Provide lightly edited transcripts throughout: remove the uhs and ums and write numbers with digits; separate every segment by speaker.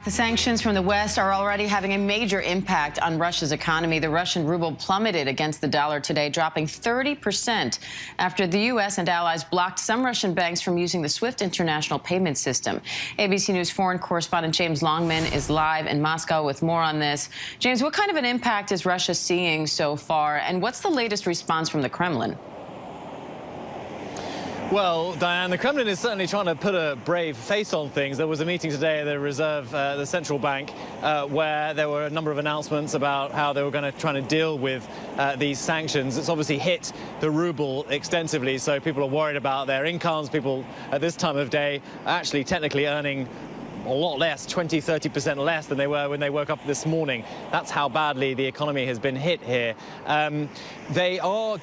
Speaker 1: The sanctions from the West are already having a major impact on Russia's economy. The Russian ruble plummeted against the dollar today, dropping 30% after the U.S. and allies blocked some Russian banks from using the SWIFT international payment system. ABC News foreign correspondent James Longman is live in Moscow with more on this. James, what kind of an impact is Russia seeing so far, and what's the latest response from the Kremlin?
Speaker 2: Well, Diane, the Kremlin is certainly trying to put a brave face on things. There was a meeting today at the central bank, where there were a number of announcements about how they were going to try to deal with these sanctions. It's obviously hit the ruble extensively, so people are worried about their incomes. People at this time of day are actually technically earning a lot less, 20–30% less than they were when they woke up this morning. That's how badly the economy has been hit here. They are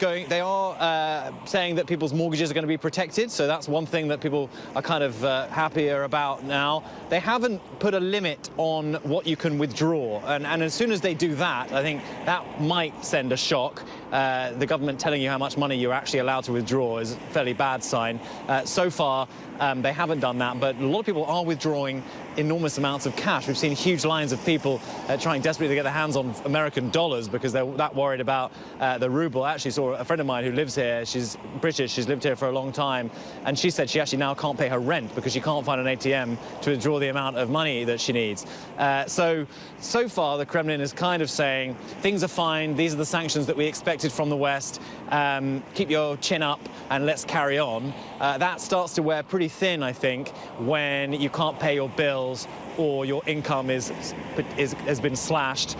Speaker 2: saying that people's mortgages are going to be protected, so that's one thing that people are kind of happier about now. They haven't put a limit on what you can withdraw, and as soon as they do that, I think that might send a shock. The government telling you how much money you're actually allowed to withdraw is a fairly bad sign. So far, they haven't done that, but a lot of people are withdrawing enormous amounts of cash. We've seen huge lines of people trying desperately to get their hands on American dollars because they're that worried about the ruble. I actually saw a friend of mine who lives here. She's British. She's lived here for a long time, and she said she actually now can't pay her rent because she can't find an ATM to withdraw the amount of money that she needs. So far, the Kremlin is kind of saying things are fine. These are the sanctions that we expected from the West. Keep your chin up and let's carry on. That starts to wear pretty thin, I think, when you can't pay your bills, or your income has been slashed,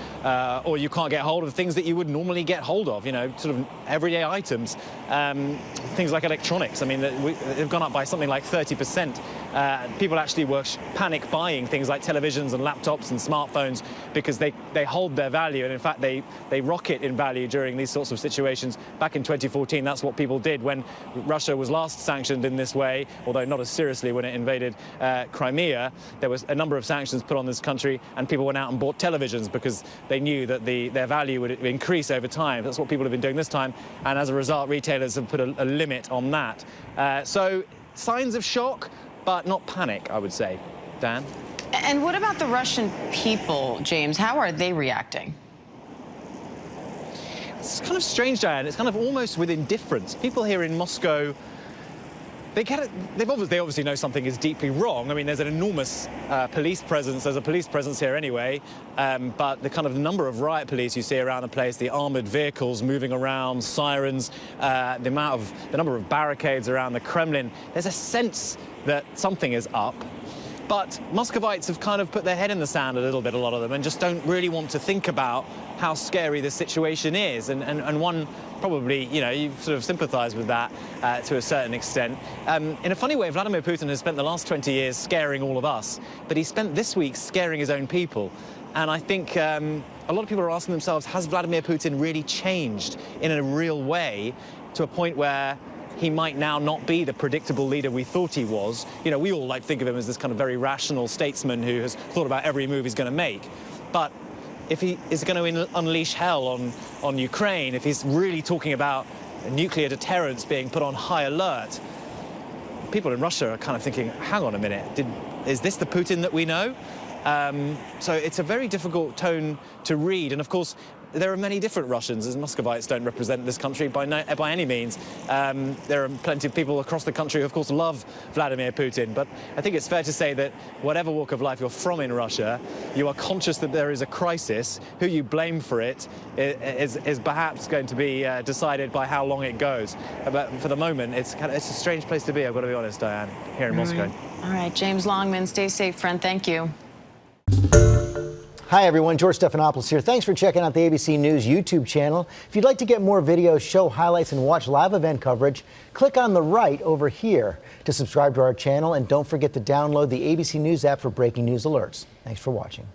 Speaker 2: or you can't get hold of things that you would normally get hold of, you know, sort of everyday items, things like electronics. I mean, they've gone up by something like 30%. People actually were panic buying things like televisions and laptops and smartphones because they hold their value, and in fact they rocket in value during these sorts of situations. Back in 2014, that's what people did when Russia was last sanctioned in this way, although not as seriously when it invaded Crimea. There was a number of sanctions put on this country, and people went out and bought televisions because they knew that their value would increase over time. That's what people have been doing this time, and as a result, retailers have put a limit on that. So signs of shock, but not panic, I would say. Dan?
Speaker 1: And what about the Russian people, James? How are they reacting?
Speaker 2: It's kind of strange, Diane. It's kind of almost with indifference. People here in Moscow, they obviously know something is deeply wrong. I mean, there's an enormous police presence. There's a police presence here anyway, but the kind of number of riot police you see around the place, the armored vehicles moving around, sirens, the number of barricades around the Kremlin, there's a sense that something is up. But Muscovites have kind of put their head in the sand a little bit, a lot of them, and just don't really want to think about how scary this situation is. And one probably, you know, you sort of sympathise with that to a certain extent. In a funny way, Vladimir Putin has spent the last 20 years scaring all of us, but he spent this week scaring his own people. And I think a lot of people are asking themselves, has Vladimir Putin really changed in a real way to a point where he might now not be the predictable leader we thought he was? You know, we all like to think of him as this kind of very rational statesman who has thought about every move he's going to make. But if he is going to unleash hell on Ukraine, if he's really talking about nuclear deterrence being put on high alert, people in Russia are kind of thinking, hang on a minute, is this the Putin that we know? So it's a very difficult tone to read. And of course, there are many different Russians, as Muscovites don't represent this country by any means. There are plenty of people across the country who, of course, love Vladimir Putin. But I think it's fair to say that whatever walk of life you're from in Russia, you are conscious that there is a crisis. Who you blame for it is perhaps going to be decided by how long it goes. But for the moment, it's a strange place to be, I've got to be honest, Diane, here in Moscow.
Speaker 1: All right, James Longman, stay safe, friend. Thank you.
Speaker 3: Hi, everyone. George Stephanopoulos here. Thanks for checking out the ABC News YouTube channel. If you'd like to get more videos, show highlights, and watch live event coverage, click on the right over here to subscribe to our channel. And don't forget to download the ABC News app for breaking news alerts. Thanks for watching.